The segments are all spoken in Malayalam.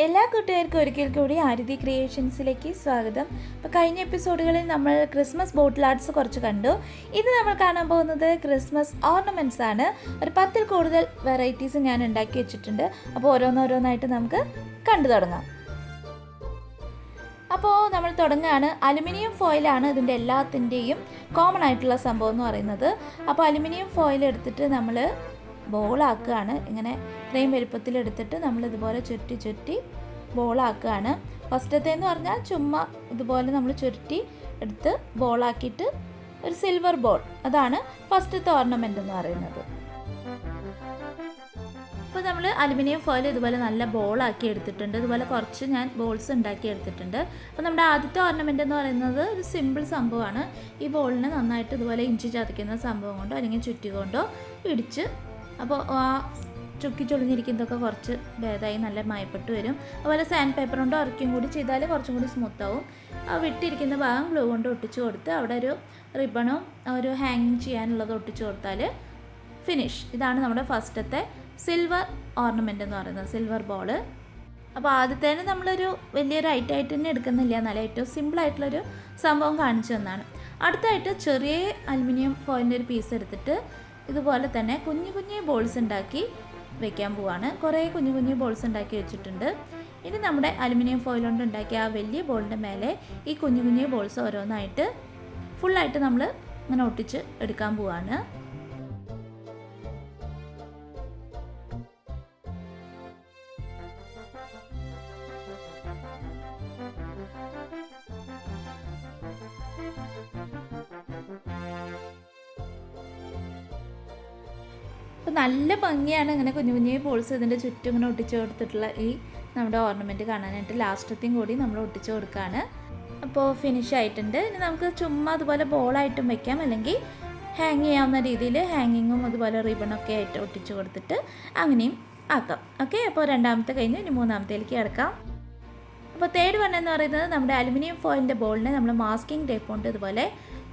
എല്ലാ കൂട്ടുകാർക്കും ഒരിക്കൽ കൂടി ആരുതി ക്രിയേഷൻസിലേക്ക് സ്വാഗതം. അപ്പോൾ കഴിഞ്ഞ എപ്പിസോഡുകളിൽ നമ്മൾ ക്രിസ്മസ് ബോട്ടിൽ ആർട്സ് കുറച്ച് കണ്ടു. ഇത് നമ്മൾ കാണാൻ പോകുന്നത് ക്രിസ്മസ് ഓർണമെൻറ്റ്സ് ആണ്. ഒരു 10ൽ കൂടുതൽ വെറൈറ്റീസ് ഞാൻ ഉണ്ടാക്കി വെച്ചിട്ടുണ്ട്. അപ്പോൾ ഓരോന്നോരോന്നായിട്ട് നമുക്ക് കണ്ടു തുടങ്ങാം. അപ്പോൾ നമ്മൾ തുടങ്ങുകയാണ്. അലുമിനിയം ഫോയിലാണ് ഇതിൻ്റെ എല്ലാത്തിൻ്റെയും കോമൺ ആയിട്ടുള്ള സംഭവം എന്ന് പറയുന്നത്. അപ്പോൾ അലുമിനിയം ഫോയിൽ എടുത്തിട്ട് നമ്മൾ ബോളാക്കുകയാണ്. ഇങ്ങനെ ഇത്രയും വലുപ്പത്തിലെടുത്തിട്ട് നമ്മൾ ഇതുപോലെ ചുരുട്ടി ബോളാക്കുകയാണ്. ഫസ്റ്റത്തേന്ന് പറഞ്ഞാൽ ചുമ്മാ ഇതുപോലെ നമ്മൾ ചുരുട്ടി എടുത്ത് ബോളാക്കിയിട്ട് ഒരു സിൽവർ ബോൾ, അതാണ് ഫസ്റ്റത്തെ ഓർണമെൻ്റ് എന്ന് പറയുന്നത്. അപ്പോൾ നമ്മൾ അലുമിനിയം ഫോയിൽ ഇതുപോലെ നല്ല ബോളാക്കി എടുത്തിട്ടുണ്ട്. ഇതുപോലെ കുറച്ച് ഞാൻ ബോൾസ് ഉണ്ടാക്കി എടുത്തിട്ടുണ്ട്. അപ്പോൾ നമ്മുടെ ആദ്യത്തെ ഓർണമെൻ്റ് എന്ന് പറയുന്നത് ഒരു സിമ്പിൾ സംഭവമാണ്. ഈ ബോളിനെ നന്നായിട്ട് ഇതുപോലെ ഇഞ്ചി ചതയ്ക്കുന്ന സംഭവം കൊണ്ടോ അല്ലെങ്കിൽ ചുറ്റി കൊണ്ടോ ഇടിച്ച്, അപ്പോൾ ആ ചുക്കി ചൊളിഞ്ഞിരിക്കുന്നതൊക്കെ കുറച്ച് ഭേദമായി നല്ല മയപ്പെട്ട് വരും. അതുപോലെ സാൻഡ് പേപ്പർ കൊണ്ടോ ഉറക്കും കൂടി ചെയ്താൽ കുറച്ചും കൂടി സ്മൂത്താവും. ആ വിട്ടിരിക്കുന്ന ഭാഗം ഗ്ലൂ കൊണ്ട് ഒട്ടിച്ച് കൊടുത്ത് അവിടെ ഒരു റിബണോ ഒരു ഹാങ്ങിങ് ചെയ്യാനുള്ളത് ഒട്ടിച്ച് കൊടുത്താൽ ഫിനിഷ്. ഇതാണ് നമ്മുടെ ഫസ്റ്റത്തെ സിൽവർ ഓർണമെൻ്റ് എന്ന് പറയുന്നത്, സിൽവർ ബോൾ. അപ്പോൾ ആദ്യത്തേന് നമ്മളൊരു വലിയൊരു ഐറ്റായിട്ട് തന്നെ എടുക്കുന്നില്ല, എന്നാലും ഏറ്റവും സിമ്പിളായിട്ടുള്ളൊരു സംഭവം കാണിച്ചു തന്നാണ്. അടുത്തായിട്ട് ചെറിയ അലുമിനിയം ഫോയിലിൻ്റെ ഒരു പീസ് എടുത്തിട്ട് ഇതുപോലെ തന്നെ കുഞ്ഞു കുഞ്ഞു ബോൾസ് ഉണ്ടാക്കി വെക്കാൻ പോവാണ്. കുറേ കുഞ്ഞു കുഞ്ഞു ബോൾസ് ഉണ്ടാക്കി വെച്ചിട്ടുണ്ട്. ഇനി നമ്മുടെ അലുമിനിയം ഫോയിൽ കൊണ്ട് ഉണ്ടാക്കിയ ആ വലിയ ബോളിൻ്റെ മേലെ ഈ കുഞ്ഞു കുഞ്ഞു ബോൾസ് ഓരോന്നായിട്ട് ഫുള്ളായിട്ട് നമ്മൾ ഇങ്ങനെ ഒട്ടിച്ച് എടുക്കാൻ പോവാണ്. അപ്പോൾ നല്ല ഭംഗിയാണ് ഇങ്ങനെ കുഞ്ഞു കുഞ്ഞു ബോൾസ് ഇതിൻ്റെ ചുറ്റും ഇങ്ങനെ ഒട്ടിച്ച് കൊടുത്തിട്ടുള്ള ഈ നമ്മുടെ ഓർണമെൻറ്റ് കാണാനായിട്ട്. ലാസ്റ്റത്തെയും കൂടി നമ്മൾ ഒട്ടിച്ച് കൊടുക്കുകയാണ്. അപ്പോൾ ഫിനിഷ് ആയിട്ടുണ്ട്. ഇനി നമുക്ക് ചുമ്മാ അതുപോലെ ബോളായിട്ടും വയ്ക്കാം, അല്ലെങ്കിൽ ഹാങ് ചെയ്യാവുന്ന രീതിയിൽ ഹാങ്ങിങ്ങും അതുപോലെ റിബണൊക്കെ ആയിട്ട് ഒട്ടിച്ച് കൊടുത്തിട്ട് അങ്ങനെയും ആക്കാം. ഓക്കെ, അപ്പോൾ രണ്ടാമത്തെ കഴിഞ്ഞ് ഇനി മൂന്നാമത്തേലേക്ക് കിടക്കാം. അപ്പോൾ തേർഡ് വൺ എന്ന് പറയുന്നത് നമ്മുടെ അലുമിനിയം ഫോയിലിൻ്റെ ബോളിനെ നമ്മൾ മാസ്കിങ് ടേപ്പ് കൊണ്ട് ഇതുപോലെ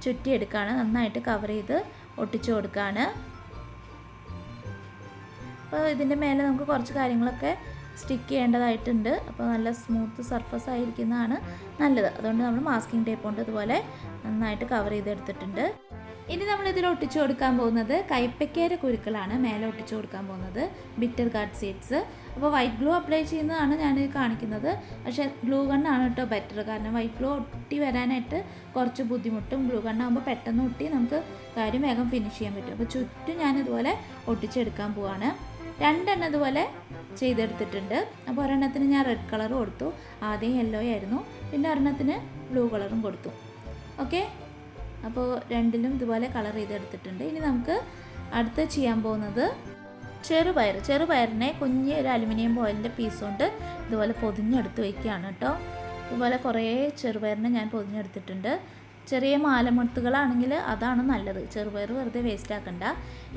ചുറ്റിയെടുക്കുകയാണ്. നന്നായിട്ട് കവർ ചെയ്ത് ഒട്ടിച്ച് കൊടുക്കുകയാണ്. അപ്പോൾ ഇതിൻ്റെ മേലെ നമുക്ക് കുറച്ച് കാര്യങ്ങളൊക്കെ സ്റ്റിക്ക് ചെയ്യേണ്ടതായിട്ടുണ്ട്. അപ്പോൾ നല്ല സ്മൂത്ത് സർഫസ് ആയിരിക്കുന്നതാണ് നല്ലത്. അതുകൊണ്ട് നമ്മൾ മാസ്കിങ് ടേപ്പ് കൊണ്ട് ഇതുപോലെ നന്നായിട്ട് കവർ ചെയ്തെടുത്തിട്ടുണ്ട്. ഇനി നമ്മളിതിൽ ഒട്ടിച്ചു കൊടുക്കാൻ പോകുന്നത് കൈപ്പക്കയുടെ കുരുക്കളാണ് മേലെ ഒട്ടിച്ചു കൊടുക്കാൻ പോകുന്നത്, ബിറ്റർ ഗാർഡ് സീഡ്സ്. അപ്പോൾ വൈറ്റ് ഗ്ലൂ അപ്ലൈ ചെയ്യുന്നതാണ് ഞാൻ കാണിക്കുന്നത്. പക്ഷേ ഗ്ലൂ ഗണ്ണാണ് കേട്ടോ ബെറ്റർ, കാരണം വൈറ്റ് ഗ്ലൂ ഒട്ടി വരാനായിട്ട് കുറച്ച് ബുദ്ധിമുട്ടും. ഗ്ലൂ ഗണ്ണാകുമ്പോൾ പെട്ടെന്ന് ഒട്ടി നമുക്ക് കാര്യം വേഗം ഫിനിഷ് ചെയ്യാൻ പറ്റും. അപ്പോൾ ചുറ്റും ഞാനിതുപോലെ ഒട്ടിച്ചെടുക്കാൻ പോവാണ്. രണ്ടെണ്ണം ഇതുപോലെ ചെയ്തെടുത്തിട്ടുണ്ട്. അപ്പോൾ ഒരെണ്ണത്തിന് ഞാൻ റെഡ് കളർ കൊടുത്തു, ആദ്യം യെല്ലോ ആയിരുന്നു, പിന്നെ ഒരെണ്ണത്തിന് ബ്ലൂ കളറും കൊടുത്തു. ഓക്കെ, അപ്പോൾ രണ്ടിലും ഇതുപോലെ കളർ ചെയ്തെടുത്തിട്ടുണ്ട്. ഇനി നമുക്ക് അടുത്ത് ചെയ്യാൻ പോകുന്നത് ചെറുപയറിനെ കുഞ്ഞ് ഒരു അലുമിനിയം ഫോയിലിൻ്റെ പീസ് കൊണ്ട് ഇതുപോലെ പൊതിഞ്ഞെടുത്ത് വയ്ക്കുകയാണ് കേട്ടോ. ഇതുപോലെ കുറേ ചെറുപയറിനെ ഞാൻ പൊതിഞ്ഞെടുത്തിട്ടുണ്ട്. ചെറിയ മാലമുത്തുകളാണെങ്കിൽ അതാണ് നല്ലത്, ചെറുപയർ വെറുതെ വേസ്റ്റ് ആക്കണ്ട.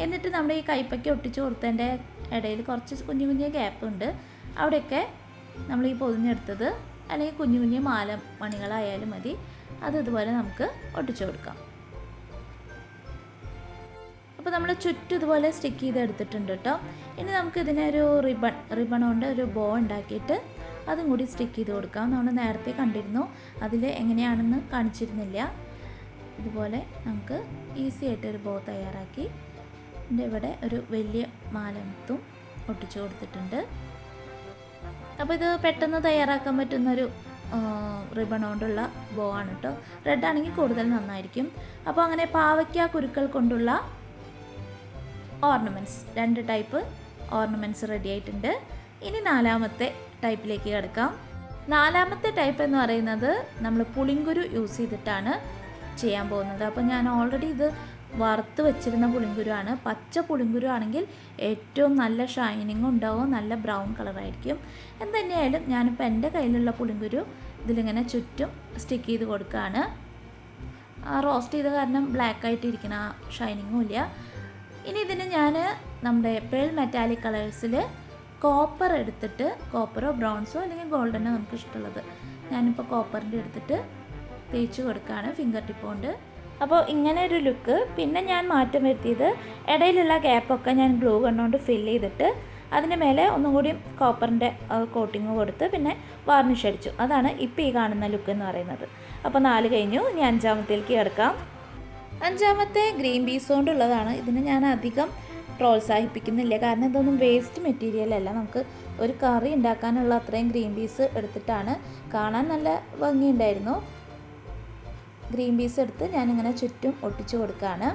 എന്നിട്ട് നമ്മുടെ ഈ കൈപ്പയ്ക്ക് ഒട്ടിച്ച് കൊടുത്തതിൻ്റെ ഇടയിൽ കുറച്ച് കുഞ്ഞു കുഞ്ഞു ഗ്യാപ്പ് ഉണ്ട്, അവിടെയൊക്കെ നമ്മൾ ഈ പൊതിഞ്ഞെടുത്തത് അല്ലെങ്കിൽ കുഞ്ഞു കുഞ്ഞു മാലമണികളായാലും മതി, അത് ഇതുപോലെ നമുക്ക് ഒട്ടിച്ചു കൊടുക്കാം. അപ്പോൾ നമ്മൾ ചുറ്റും ഇതുപോലെ സ്റ്റിക്ക് ചെയ്തെടുത്തിട്ടുണ്ട് കേട്ടോ. ഇനി നമുക്ക് ഇതിനെ ഒരു റിബൺ കൊണ്ട് ഒരു ബോ ഉണ്ടാക്കിയിട്ട് അതും കൂടി സ്റ്റിക്ക് ചെയ്ത് കൊടുക്കാം. നമ്മൾ നേരത്തെ കണ്ടിരുന്നു, അതിൽ എങ്ങനെയാണെന്ന് കാണിച്ചിരുന്നില്ല. ഇതുപോലെ നമുക്ക് ഈസി ആയിട്ടൊരു ബോ തയ്യാറാക്കി ഇതിൻ്റെ ഇവിടെ ഒരു വലിയ മാലമുത്തും ഒട്ടിച്ചു കൊടുത്തിട്ടുണ്ട്. അപ്പോൾ ഇത് പെട്ടെന്ന് തയ്യാറാക്കാൻ പറ്റുന്നൊരു റിബൺ കൊണ്ടുള്ള ബോ ആണ് കേട്ടോ. റെഡ് ആണെങ്കിൽ കൂടുതൽ നന്നായിരിക്കും. അപ്പോൾ അങ്ങനെ പാവയ്ക്ക കുരുക്കൾ കൊണ്ടുള്ള ഓർണമെൻറ്റ്സ്, 2 ടൈപ്പ് ഓർണമെൻറ്റ്സ് റെഡി ആയിട്ടുണ്ട്. ഇനി നാലാമത്തെ ടൈപ്പിലേക്ക് കിടക്കാം. നാലാമത്തെ ടൈപ്പ് എന്ന് പറയുന്നത് നമ്മൾ പുളിങ്കുരു യൂസ് ചെയ്തിട്ടാണ് ചെയ്യാൻ പോകുന്നത്. അപ്പോൾ ഞാൻ ഓൾറെഡി ഇത് വറുത്ത് വെച്ചിരുന്ന പുളിങ്കുരു ആണ്. പച്ച പുളിങ്കുരു ആണെങ്കിൽ ഏറ്റവും നല്ല ഷൈനിങ് ഉണ്ടാവും, നല്ല ബ്രൗൺ കളറായിരിക്കും. എന്തുതന്നെയായാലും ഞാനിപ്പോൾ എൻ്റെ കയ്യിലുള്ള പുളിങ്കുരു ഇതിലിങ്ങനെ ചുറ്റും സ്റ്റിക്ക് ചെയ്ത് കൊടുക്കുകയാണ്. റോസ്റ്റ് ചെയ്ത കാരണം ബ്ലാക്ക് ആയിട്ടിരിക്കുന്ന ആ ഷൈനിങ്ങും ഇല്ല. ഇനി ഇതിന് ഞാൻ നമ്മുടെ പേൾ മെറ്റാലിക് കളേഴ്സിൽ കോപ്പർ എടുത്തിട്ട്, കോപ്പറോ ബ്രൗൺസോ അല്ലെങ്കിൽ ഗോൾഡനോ നമുക്ക് ഇഷ്ടമുള്ളത്, ഞാനിപ്പോൾ കോപ്പറിൻ്റെ എടുത്തിട്ട് തേച്ച് കൊടുക്കുകയാണ് ഫിംഗർ ടിപ്പ് കൊണ്ട്. അപ്പോൾ ഇങ്ങനെ ഒരു ലുക്ക്. പിന്നെ ഞാൻ മാറ്റം വരുത്തിയത് ഇടയിലുള്ള ഗ്യാപ്പൊക്കെ ഞാൻ ഗ്ലൂ ഗണ്ണുകൊണ്ട് ഫില്ല് ചെയ്തിട്ട് അതിൻ്റെ മേലെ ഒന്നും കൂടി കോപ്പറിൻ്റെ കോട്ടിങ് കൊടുത്ത് പിന്നെ വാർണിഷ് അടിച്ചു. അതാണ് ഇപ്പോൾ ഈ കാണുന്ന ലുക്ക് എന്ന് പറയുന്നത്. അപ്പോൾ 4 കഴിഞ്ഞു. ഇനി 5-ാമത്തേക്ക് കിടക്കാം. 5-ാമത്തെ ഗ്രീൻ പീസ് കൊണ്ടുള്ളതാണ്. ഇതിന് ഞാൻ അധികം പ്രോത്സാഹിപ്പിക്കുന്നില്ല, കാരണം ഇതൊന്നും വേസ്റ്റ് മെറ്റീരിയൽ അല്ല. നമുക്ക് ഒരു കറി ഉണ്ടാക്കാനുള്ള അത്രയും ഗ്രീൻ പീസ് എടുത്തിട്ടാണ്. കാണാൻ നല്ല ഭംഗിയുണ്ടായിരുന്നു. ഗ്രീൻ പീസ് എടുത്ത് ഞാനിങ്ങനെ ചുറ്റും ഒട്ടിച്ചു കൊടുക്കുകയാണ്.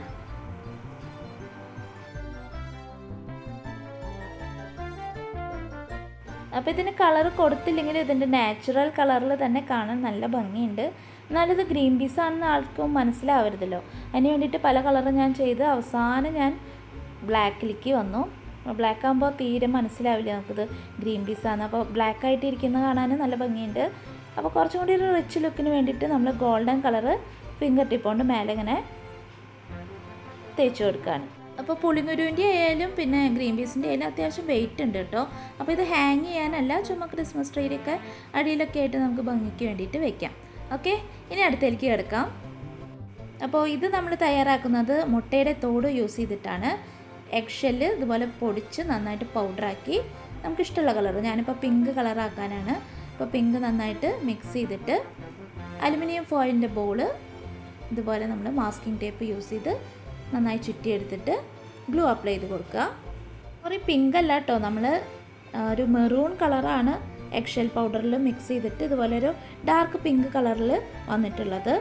അപ്പോൾ ഇതിന് കളർ കൊടുത്തില്ലെങ്കിൽ ഇതിൻ്റെ നാച്ചുറൽ കളറിൽ തന്നെ കാണാൻ നല്ല ഭംഗിയുണ്ട്. എന്നാലും ഇത് ഗ്രീൻ പീസാണെന്ന് ആർക്കും മനസ്സിലാവരുതല്ലോ. അതിന് വേണ്ടിയിട്ട് പല കളറും ഞാൻ ചെയ്ത് അവസാനം ഞാൻ ബ്ലാക്കിലേക്ക് വന്നു. ബ്ലാക്ക് ആകുമ്പോൾ തീരെ മനസ്സിലാവില്ല നമുക്കിത് ഗ്രീൻ പീസാണ്. അപ്പോൾ ബ്ലാക്ക് ആയിട്ട് ഇരിക്കുന്നത് കാണാൻ നല്ല ഭംഗിയുണ്ട്. അപ്പോൾ കുറച്ചും കൂടി ഒരു റിച്ച് ലുക്കിന് വേണ്ടിയിട്ട് നമ്മൾ ഗോൾഡൻ കളറ് ഫിംഗർ ടിപ്പ് കൊണ്ട് മേലെ ഇങ്ങനെ തേച്ച് കൊടുക്കുകയാണ്. അപ്പോൾ പുളിങ്കുരുവിൻ്റെ ആയാലും പിന്നെ ഗ്രീൻ പീസിൻ്റെ ആയാലും അത്യാവശ്യം വെയിറ്റ് ഉണ്ട് കേട്ടോ. അപ്പോൾ ഇത് ഹാങ് ചെയ്യാനല്ല, ചുമ്മാ ക്രിസ്മസ് ട്രീയിലൊക്കെ അടിയിലൊക്കെ ആയിട്ട് നമുക്ക് ഭംഗിക്ക് വേണ്ടിയിട്ട് വെക്കാം. ഓക്കെ, ഇനി അടുത്തേക്ക് കിടക്കാം. അപ്പോൾ ഇത് നമ്മൾ തയ്യാറാക്കുന്നത് മുട്ടയുടെ തോട് യൂസ് ചെയ്തിട്ടാണ്. എഗ് ഷെല്ല് ഇതുപോലെ പൊടിച്ച് നന്നായിട്ട് പൗഡറാക്കി നമുക്കിഷ്ടമുള്ള കളർ, ഞാനിപ്പോൾ പിങ്ക് കളറാക്കാനാണ്. അപ്പോൾ പിങ്ക് നന്നായിട്ട് മിക്സ് ചെയ്തിട്ട് അലുമിനിയം ഫോയിലിൻ്റെ ബോള് ഇതുപോലെ നമ്മൾ മാസ്കിംഗ് ടേപ്പ് യൂസ് ചെയ്ത് നന്നായി ചുറ്റിയെടുത്തിട്ട് ഗ്ലൂ അപ്ലൈ ചെയ്ത് കൊടുക്കുക. ഒരു പിങ്ക് അല്ല കേട്ടോ, നമ്മൾ ഒരു മെറൂൺ കളറാണ് എഗ് ഷെൽ പൗഡറിൽ മിക്സ് ചെയ്തിട്ട് ഇതുപോലെ ഒരു ഡാർക്ക് പിങ്ക് കളറിൽ വന്നിട്ടുള്ളത്.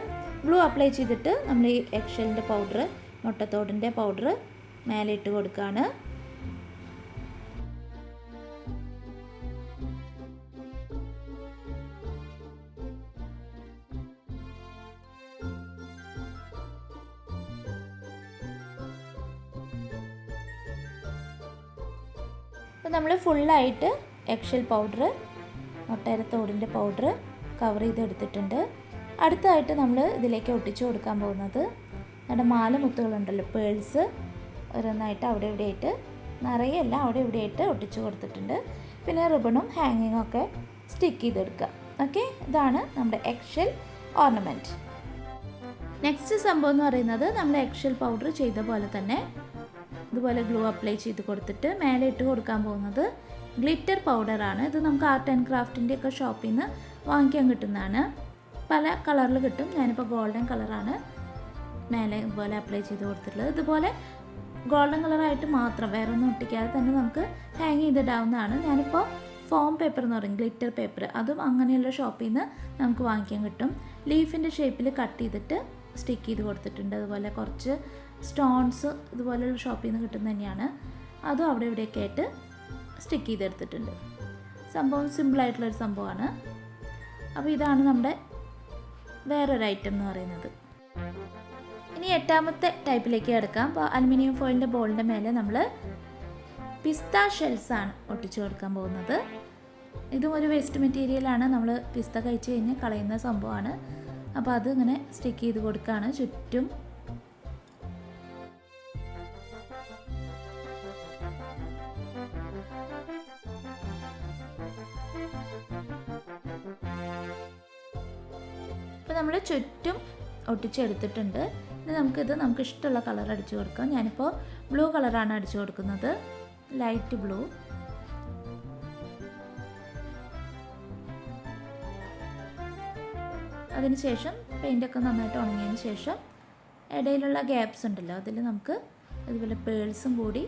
ഗ്ലൂ അപ്ലൈ ചെയ്തിട്ട് നമ്മൾ ഈ എഗ് ഷെല്ലിൻ്റെ പൗഡർ, മുട്ടത്തോടിൻ്റെ പൗഡർ മേലെ ഇട്ട് കൊടുക്കുകയാണ്. അപ്പോൾ നമ്മൾ ഫുള്ളായിട്ട് എഗ് ഷെൽ പൗഡർ, മുട്ടത്തോടിൻ്റെ പൗഡർ കവർ ചെയ്തെടുത്തിട്ടുണ്ട്. അടുത്തതായിട്ട് നമ്മൾ ഇതിലേക്ക് ഒട്ടിച്ചു കൊടുക്കാൻ പോകുന്നത് നമ്മുടെ മാല മുത്തുകളുണ്ടല്ലോ, പേൾസ് ഓരോന്നായിട്ട് അവിടെ ഇവിടെയായിട്ട്, നിറയെല്ല അവിടെ ഇവിടെയായിട്ട് ഒട്ടിച്ചു കൊടുത്തിട്ടുണ്ട്. പിന്നെ റിബണും ഹാങ്ങിങ്ങും ഒക്കെ സ്റ്റിക്ക് ചെയ്തെടുക്കുക. ഓക്കെ, ഇതാണ് നമ്മുടെ എഗ് ഷെൽ ഓർണമെൻറ്റ്. നെക്സ്റ്റ് സംഭവം എന്ന് പറയുന്നത് നമ്മൾ എഗ് ഷെൽ പൗഡർ ചെയ്ത പോലെ തന്നെ ഇതുപോലെ ഗ്ലൂ അപ്ലൈ ചെയ്ത് കൊടുത്തിട്ട് മേലെ ഇട്ട് കൊടുക്കാൻ പോകുന്നത് ഗ്ലിറ്റർ പൗഡറാണ്. ഇത് നമുക്ക് ആർട്ട് ആൻഡ് ക്രാഫ്റ്റിൻ്റെ ഒക്കെ ഷോപ്പിൽ നിന്ന് വാങ്ങിക്കാൻ കിട്ടുന്നതാണ്. പല കളറിൽ കിട്ടും. ഞാനിപ്പോൾ ഗോൾഡൻ കളറാണ് മേലെ ഇതുപോലെ അപ്ലൈ ചെയ്ത് കൊടുത്തിട്ടുള്ളത്. ഇതുപോലെ ഗോൾഡൻ കളറായിട്ട് മാത്രം, വേറെ ഒന്നും ഒട്ടിക്കാതെ തന്നെ നമുക്ക് ഹാങ് ചെയ്തിടാവുന്നതാണ്. ഞാനിപ്പോൾ ഫോം പേപ്പർ എന്ന് പറയും, ഗ്ലിറ്റർ പേപ്പർ, അതും അങ്ങനെയുള്ള ഷോപ്പിൽ നിന്ന് നമുക്ക് വാങ്ങിക്കാൻ കിട്ടും. ലീഫിൻ്റെ ഷേപ്പിൽ കട്ട് ചെയ്തിട്ട് സ്റ്റിക്ക് ചെയ്ത് കൊടുത്തിട്ടുണ്ട്. അതുപോലെ കുറച്ച് സ്റ്റോൺസ് ഇതുപോലെയുള്ള ഷോപ്പിൽ നിന്ന് കിട്ടുന്നത് തന്നെയാണ്. അതും അവിടെ ഇവിടെയൊക്കെ ആയിട്ട് സ്റ്റിക്ക് ചെയ്തെടുത്തിട്ടുണ്ട്. സംഭവം സിമ്പിളായിട്ടുള്ളൊരു സംഭവമാണ്. അപ്പോൾ ഇതാണ് നമ്മുടെ വേറൊരു ഐറ്റം എന്ന് പറയുന്നത്. ഇനി 8-ാമത്തെ ടൈപ്പിലേക്ക് കിടക്കാം. അപ്പോൾ അലുമിനിയം ഫോയിലിൻ്റെ ബോളിൻ്റെ മേലെ നമ്മൾ പിസ്ത ഷെൽസാണ് ഒട്ടിച്ചു കൊടുക്കാൻ പോകുന്നത്. ഇതും ഒരു വേസ്റ്റ് മെറ്റീരിയലാണ്. നമ്മൾ പിസ്ത കഴിച്ച് കഴിഞ്ഞാൽ കളയുന്ന സംഭവമാണ്. അപ്പോൾ അത് ഇങ്ങനെ സ്റ്റിക്ക് ചെയ്ത് കൊടുക്കുകയാണ് ചുറ്റും. അപ്പോൾ നമ്മൾ ചുറ്റും ഒട്ടിച്ചെടുത്തിട്ടുണ്ട്. ഇനി നമുക്ക് ഇഷ്ടമുള്ള കളർ അടിച്ചു കൊടുക്കാം. ഞാനിപ്പോൾ ബ്ലൂ കളറാണ് അടിച്ചു കൊടുക്കുന്നത്, ലൈറ്റ് ബ്ലൂ. അതിനുശേഷം പെയിൻ്റൊക്കെ നന്നായിട്ട് ഉണങ്ങിയതിന് ശേഷം ഇടയിലുള്ള ഗ്യാപ്സ് ഉണ്ടല്ലോ, അതിൽ നമുക്ക് അതുപോലെ പേൾസും കൂടി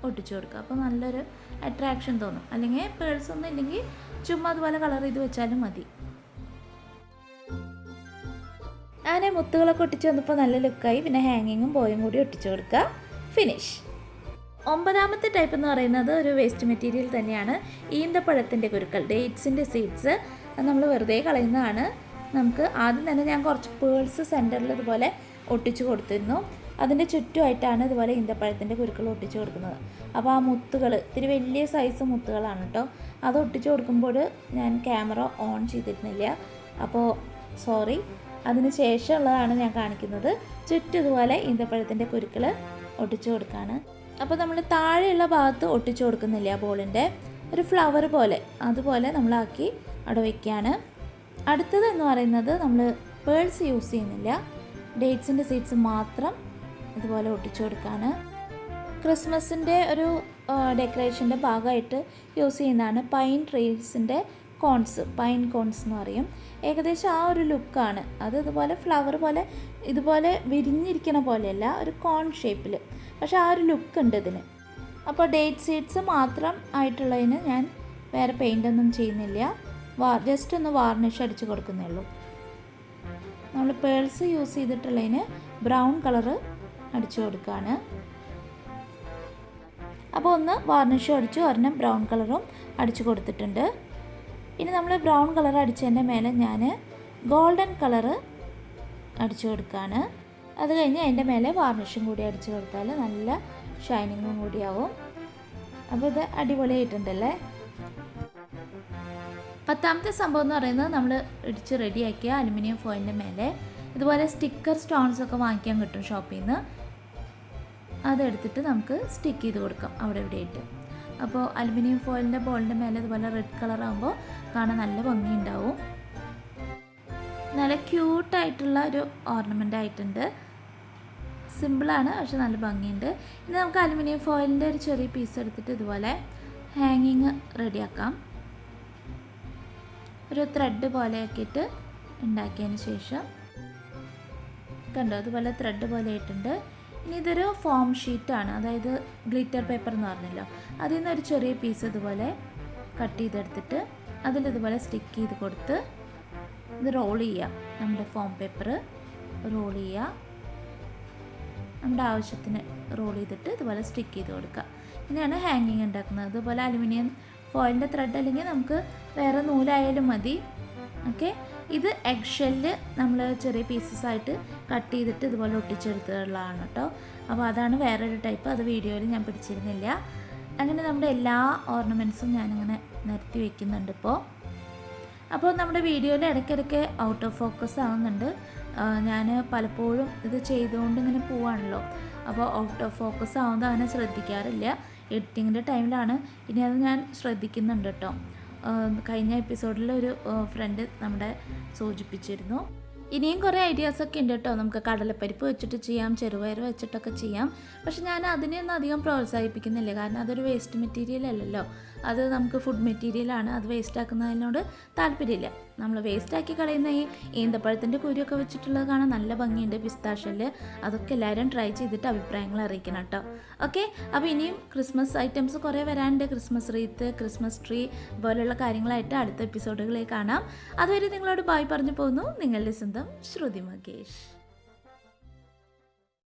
ഒട്ടിച്ചു കൊടുക്കുക. അപ്പോൾ നല്ലൊരു അട്രാക്ഷൻ തോന്നും. അല്ലെങ്കിൽ പേൾസ് ഒന്നും ഇല്ലെങ്കിൽ ചുമ്മാ അതുപോലെ കളർ ചെയ്ത് വെച്ചാലും മതി. അങ്ങനെ മുത്തുകളൊക്കെ ഒട്ടിച്ച് വന്നപ്പോൾ നല്ല ലുക്കായി. പിന്നെ ഹാങ്ങിങ്ങും ബോയും കൂടി ഒട്ടിച്ചു കൊടുക്കുക. ഫിനിഷ്. 9-ാമത്തെ ടൈപ്പ് എന്ന് പറയുന്നത് ഒരു വേസ്റ്റ് മെറ്റീരിയൽ തന്നെയാണ്. ഈന്തപ്പഴത്തിൻ്റെ കുരുക്കൾ, ഡേറ്റ്സിൻ്റെ സീഡ്സ്. അത് നമ്മൾ വെറുതെ കളയുന്നതാണ്. നമുക്ക് ആദ്യം തന്നെ ഞാൻ കുറച്ച് പേൾസ് സെൻറ്ററിൽ ഇതുപോലെ ഒട്ടിച്ചു കൊടുത്തിരുന്നു. അതിൻ്റെ ചുറ്റുമായിട്ടാണ് ഇതുപോലെ ഈന്തപ്പഴത്തിൻ്റെ കുരുക്കൾ ഒട്ടിച്ചു കൊടുക്കുന്നത്. അപ്പോൾ ആ മുത്തുകൾ ഇത്തിരി വലിയ സൈസ് മുത്തുകളാണ് കേട്ടോ. അത് ഒട്ടിച്ചു കൊടുക്കുമ്പോൾ ഞാൻ ക്യാമറ ഓൺ ചെയ്തിരുന്നില്ല, അപ്പോൾ സോറി. അതിന് ശേഷമുള്ളതാണ് ഞാൻ കാണിക്കുന്നത്. ചുറ്റും ഇതുപോലെ ഈന്തപ്പഴത്തിൻ്റെ കുരുക്കൾ ഒട്ടിച്ചു കൊടുക്കുകയാണ്. അപ്പോൾ നമ്മൾ താഴെയുള്ള ഭാഗത്ത് ഒട്ടിച്ചു കൊടുക്കുന്നില്ല, ബോളിൻ്റെ ഒരു ഫ്ലവർ പോലെ അതുപോലെ നമ്മളാക്കി അവിടെ വയ്ക്കുകയാണ്. അടുത്തത് എന്ന് പറയുന്നത് നമ്മൾ പേൾസ് യൂസ് ചെയ്യുന്നില്ല, ഡേറ്റ്സിൻ്റെ സീഡ്സ് മാത്രം ഇതുപോലെ ഒട്ടിച്ചു കൊടുക്കുകയാണ്. ക്രിസ്മസിൻ്റെ ഒരു ഡെക്കറേഷൻ്റെ ഭാഗമായിട്ട് യൂസ് ചെയ്യുന്നതാണ് പൈൻ ട്രീസിൻ്റെ പൈൻ കോൺസ് എന്ന് പറയും. ഏകദേശം ആ ഒരു ലുക്കാണ് അത്. ഇതുപോലെ ഫ്ലവർ പോലെ ഇതുപോലെ വിരിഞ്ഞിരിക്കണ പോലെയല്ല, ഒരു കോൺ ഷേപ്പിൽ, പക്ഷേ ആ ഒരു ലുക്ക് ഉണ്ട് ഇതിന്. അപ്പോൾ ഡേറ്റ് സീഡ്സ് മാത്രം ആയിട്ടുള്ളതിന് ഞാൻ വേറെ പെയിൻ്റൊന്നും ചെയ്യുന്നില്ല, ജസ്റ്റ് ഒന്ന് വാർണിഷ് അടിച്ച് കൊടുക്കുന്നേ ഉള്ളൂ. നമ്മൾ പേൾസ് യൂസ് ചെയ്തിട്ടുള്ളതിന് ബ്രൗൺ കളറ് അടിച്ചു കൊടുക്കുകയാണ്. അപ്പോൾ ഒന്ന് വാർണിഷും അടിച്ചു, ഒരെണ്ണം ബ്രൗൺ കളറും അടിച്ചു കൊടുത്തിട്ടുണ്ട്. ഇനി നമ്മൾ ബ്രൗൺ കളർ അടിച്ചതിൻ്റെ മേലെ ഞാൻ ഗോൾഡൻ കളറ് അടിച്ചു കൊടുക്കുകയാണ്. അത് കഴിഞ്ഞ് അതിൻ്റെ മേലെ വാർണിഷും കൂടി അടിച്ചു കൊടുത്താൽ നല്ല ഷൈനിങ്ങും കൂടിയാവും. അപ്പോൾ ഇത് അടിപൊളിയായിട്ടുണ്ടല്ലേ. 10ാമത്തെ സംഭവം എന്ന് പറയുന്നത് നമ്മൾ ഇടിച്ച് റെഡിയാക്കിയ അലുമിനിയം ഫോയിലിൻ്റെ മേലെ ഇതുപോലെ സ്റ്റിക്കർ സ്റ്റോൺസൊക്കെ വാങ്ങിക്കാൻ കിട്ടും ഷോപ്പിൽ നിന്ന്. അതെടുത്തിട്ട് നമുക്ക് സ്റ്റിക്ക് ചെയ്ത് കൊടുക്കാം അവിടെ ഇവിടെയായിട്ട്. അപ്പോൾ അലുമിനിയം ഫോയിലിൻ്റെ ബോളിൻ്റെ മേലെ ഇതുപോലെ റെഡ് കളറാകുമ്പോൾ കാണാൻ നല്ല ഭംഗിയുണ്ടാവും. നല്ല ക്യൂട്ടായിട്ടുള്ള ഒരു ഓർണമെൻ്റ് ആയിട്ടുണ്ട്. സിമ്പിളാണ്, പക്ഷെ നല്ല ഭംഗിയുണ്ട്. ഇനി നമുക്ക് അലുമിനിയം ഫോയിലിൻ്റെ ഒരു ചെറിയ പീസ് എടുത്തിട്ട് ഇതുപോലെ ഹാങ്ങിങ് റെഡിയാക്കാം. ഒരു ത്രെഡ് പോലെ ആക്കിയിട്ട് ഉണ്ടാക്കിയതിന് ശേഷം കണ്ടോ, അതുപോലെ ത്രെഡ് പോലെ ആയിട്ടുണ്ട്. ഇനി ഇതൊരു ഫോം ഷീറ്റാണ്, അതായത് ഗ്ലിറ്റർ പേപ്പർ എന്ന് പറഞ്ഞല്ലോ, അതിൽ നിന്നൊരു ചെറിയ പീസ് ഇതുപോലെ കട്ട് ചെയ്തെടുത്തിട്ട് അതിലിതുപോലെ സ്റ്റിക്ക് ചെയ്ത് കൊടുത്ത് ഇത് റോൾ ചെയ്യുക. നമ്മുടെ ഫോം പേപ്പർ റോൾ ചെയ്യുക, നമ്മുടെ ആവശ്യത്തിന് റോൾ ചെയ്തിട്ട് ഇതുപോലെ സ്റ്റിക്ക് ചെയ്ത് കൊടുക്കുക. ഇങ്ങനെയാണ് ഹാങ്ങിങ് ഉണ്ടാക്കുന്നത്. ഇതുപോലെ അലുമിനിയം ഫോയിലിൻ്റെ ത്രെഡ് അല്ലെങ്കിൽ നമുക്ക് വേറെ നൂലായാലും മതി. ഓക്കെ, ഇത് എഗ് ഷെല്ല് നമ്മൾ ചെറിയ പീസസ് ആയിട്ട് കട്ട് ചെയ്തിട്ട് ഇതുപോലെ ഒട്ടിച്ചെടുത്തുള്ളതാണ് കേട്ടോ. അപ്പോൾ അതാണ് വേറൊരു ടൈപ്പ്, അത് വീഡിയോയിൽ ഞാൻ പിടിച്ചിരുന്നില്ല. അങ്ങനെ നമ്മുടെ എല്ലാ ഓർണമെൻറ്റ്സും ഞാനിങ്ങനെ നിരത്തി വയ്ക്കുന്നുണ്ട് ഇപ്പോൾ. അപ്പോൾ നമ്മുടെ വീഡിയോയിൽ ഇടയ്ക്കിടയ്ക്ക് ഔട്ട് ഓഫ് ഫോക്കസ് ആവുന്നുണ്ട്. ഞാൻ പലപ്പോഴും ഇത് ചെയ്തുകൊണ്ട് ഇങ്ങനെ പോവാണല്ലോ, അപ്പോൾ ഔട്ട് ഓഫ് ഫോക്കസ് ആവുന്നത് അങ്ങനെ ശ്രദ്ധിക്കാറില്ല. എഡിറ്റിങ്ങിൻ്റെ ടൈമിലാണ് ഇനി അത് ഞാൻ ശ്രദ്ധിക്കുന്നുണ്ട് കേട്ടോ. കഴിഞ്ഞ എപ്പിസോഡിൽ ഒരു ഫ്രണ്ട് നമ്മുടെ സൂചിപ്പിച്ചിരുന്നു. ഇനിയും കുറേ ഐഡിയാസൊക്കെ ഉണ്ട് കേട്ടോ. നമുക്ക് കടലപ്പരിപ്പ് വെച്ചിട്ട് ചെയ്യാം, ചെറുപയർ വെച്ചിട്ടൊക്കെ ചെയ്യാം. പക്ഷെ ഞാൻ അതിനെയൊന്നും അധികം പ്രോത്സാഹിപ്പിക്കുന്നില്ല, കാരണം അതൊരു വേസ്റ്റ് മെറ്റീരിയൽ അല്ലല്ലോ. അത് നമുക്ക് ഫുഡ് മെറ്റീരിയലാണ്. അത് വേസ്റ്റ് ആക്കുന്നതിനോട് താല്പര്യമില്ല. നമ്മൾ വേസ്റ്റാക്കി കളയുന്ന ഈ ഈന്തപ്പഴത്തിൻ്റെ കുരുവൊക്കെ വെച്ചിട്ടുള്ളത് കാണാൻ നല്ല ഭംഗിയുണ്ട്, പിസ്താഷ്യല്. അതൊക്കെ എല്ലാവരും ട്രൈ ചെയ്തിട്ട് അഭിപ്രായങ്ങൾ അറിയിക്കണം കേട്ടോ. ഓക്കെ, അപ്പോൾ ഇനിയും ക്രിസ്മസ് ഐറ്റംസ് കുറേ വരാനുണ്ട്. ക്രിസ്മസ് റീത്ത്, ക്രിസ്മസ് ട്രീ പോലെയുള്ള കാര്യങ്ങളായിട്ട് അടുത്ത എപ്പിസോഡുകളിൽ കാണാം. അതുവരെ നിങ്ങളോട് ബായ് പറഞ്ഞു പോകുന്നു. നിങ്ങളുടെ സ്വന്തം ശ്രുതി മകേഷ്.